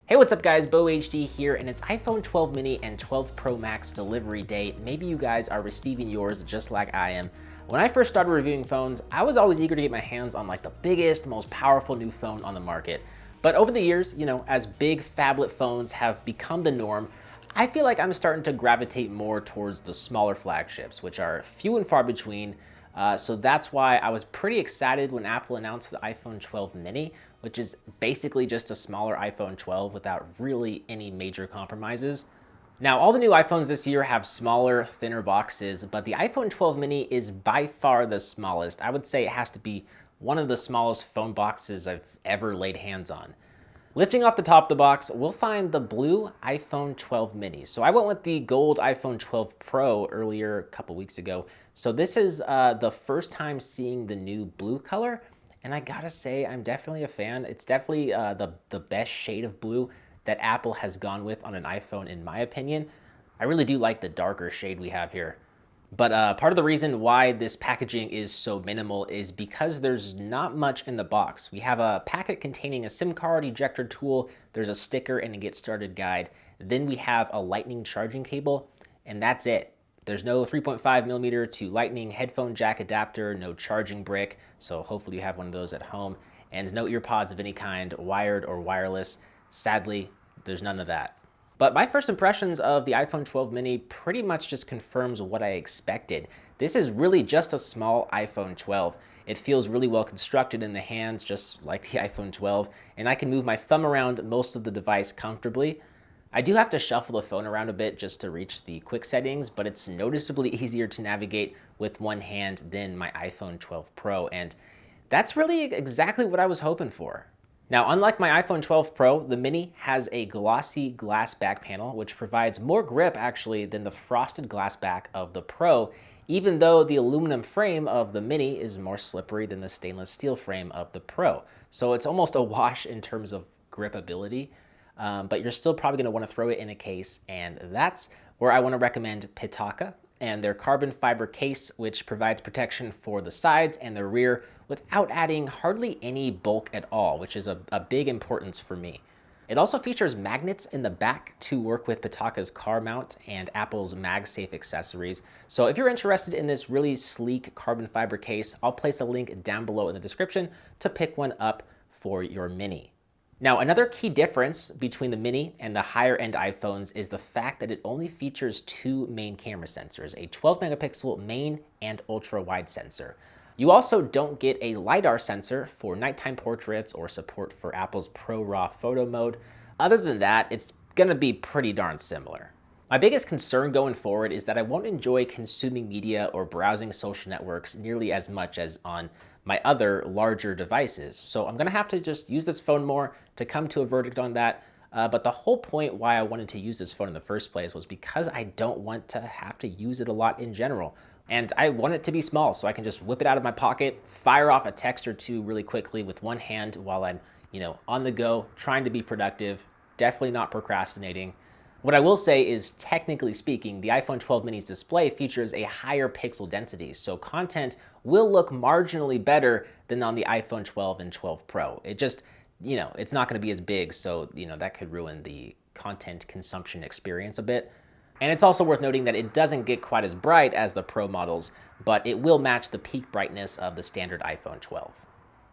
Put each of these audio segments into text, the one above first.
Hey, what's up guys, Bo HD here, and it's iPhone 12 mini and 12 Pro Max delivery day. Maybe you guys are receiving yours just like I am. When I first started reviewing phones, I was always eager to get my hands on like the biggest, most powerful new phone on the market. But over the years, as big phablet phones have become the norm, I feel like I'm starting to gravitate more towards the smaller flagships, which are few and far between. So that's why I was pretty excited when Apple announced the iPhone 12 mini, which is basically just a smaller iPhone 12 without really any major compromises. Now, all the new iPhones this year have smaller, thinner boxes, but the iPhone 12 mini is by far the smallest. I would say it has to be one of the smallest phone boxes I've ever laid hands on. Lifting off the top of the box, we'll find the blue iPhone 12 mini. So I went with the gold iPhone 12 Pro earlier a couple weeks ago. So this is the first time seeing the new blue color. And I gotta say, I'm definitely a fan. It's definitely the best shade of blue that Apple has gone with on an iPhone, in my opinion. I really do like the darker shade we have here. But part of the reason why this packaging is so minimal is because there's not much in the box. We have a packet containing a SIM card, ejector tool, there's a sticker, and a get started guide. Then we have a lightning charging cable, and that's it. There's no 3.5mm to lightning headphone jack adapter, no charging brick, so hopefully you have one of those at home, and no earpods of any kind, wired or wireless. Sadly, there's none of that. But my first impressions of the iPhone 12 mini pretty much just confirms what I expected. This is really just a small iPhone 12. It feels really well constructed in the hands, just like the iPhone 12, and I can move my thumb around most of the device comfortably. I do have to shuffle the phone around a bit just to reach the quick settings, but it's noticeably easier to navigate with one hand than my iPhone 12 Pro, and that's really exactly what I was hoping for. Now, unlike my iPhone 12 Pro, the Mini has a glossy glass back panel, which provides more grip actually than the frosted glass back of the Pro, even though the aluminum frame of the Mini is more slippery than the stainless steel frame of the Pro. So it's almost a wash in terms of gripability, but you're still probably going to want to throw it in a case, and that's where I want to recommend Pitaka and their carbon fiber case, which provides protection for the sides and the rear without adding hardly any bulk at all, which is a big importance for me. It also features magnets in the back to work with Pitaka's car mount and Apple's MagSafe accessories. So if you're interested in this really sleek carbon fiber case, I'll place a link down below in the description to pick one up for your Mini. Now, another key difference between the Mini and the higher end iPhones is the fact that it only features two main camera sensors, a 12 megapixel main and ultra wide sensor. You also don't get a LiDAR sensor for nighttime portraits or support for Apple's Pro RAW photo mode. Other than that, it's gonna be pretty darn similar. My biggest concern going forward is that I won't enjoy consuming media or browsing social networks nearly as much as on my other larger devices. So I'm gonna have to just use this phone more to come to a verdict on that. But the whole point why I wanted to use this phone in the first place was because I don't want to have to use it a lot in general. And I want it to be small so I can just whip it out of my pocket, fire off a text or two really quickly with one hand while I'm, on the go, trying to be productive, definitely not procrastinating. What I will say is, technically speaking, the iPhone 12 mini's display features a higher pixel density, so content will look marginally better than on the iPhone 12 and 12 Pro. It just, it's not going to be as big, so, that could ruin the content consumption experience a bit. And it's also worth noting that it doesn't get quite as bright as the Pro models, but it will match the peak brightness of the standard iPhone 12.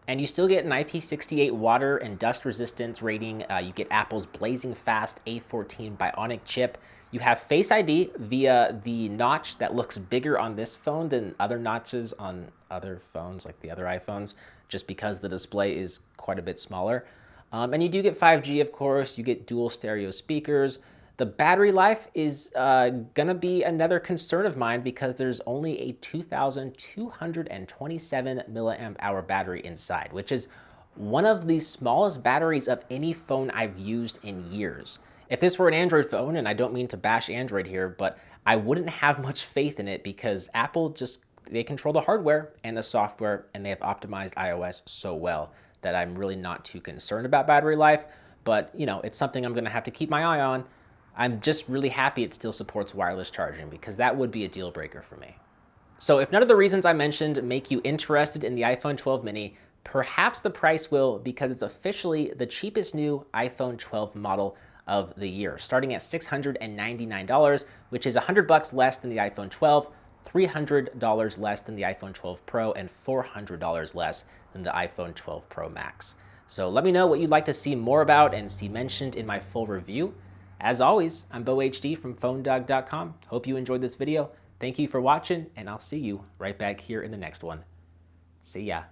And you still get an IP68 water and dust resistance rating. You get Apple's blazing fast A14 Bionic chip. You have Face ID via the notch that looks bigger on this phone than other notches on other phones, like the other iPhones, just because the display is quite a bit smaller. And you do get 5G, of course. You get dual stereo speakers. The battery life is gonna be another concern of mine because there's only a 2,227 milliamp hour battery inside, which is one of the smallest batteries of any phone I've used in years. If this were an Android phone, and I don't mean to bash Android here, but I wouldn't have much faith in it because Apple they control the hardware and the software, and they have optimized iOS so well that I'm really not too concerned about battery life, but it's something I'm gonna have to keep my eye on. I'm just really happy it still supports wireless charging because that would be a deal breaker for me. So if none of the reasons I mentioned make you interested in the iPhone 12 mini, Perhaps the price will, because it's officially the cheapest new iPhone 12 model of the year, starting at $699, which is $100 less than the iPhone 12, $300 less than the iPhone 12 Pro, and $400 less than the iPhone 12 Pro Max. So let me know what you'd like to see more about and see mentioned in my full review. As always, I'm BoHD from PhoneDog.com. Hope you enjoyed this video. Thank you for watching, and I'll see you right back here in the next one. See ya.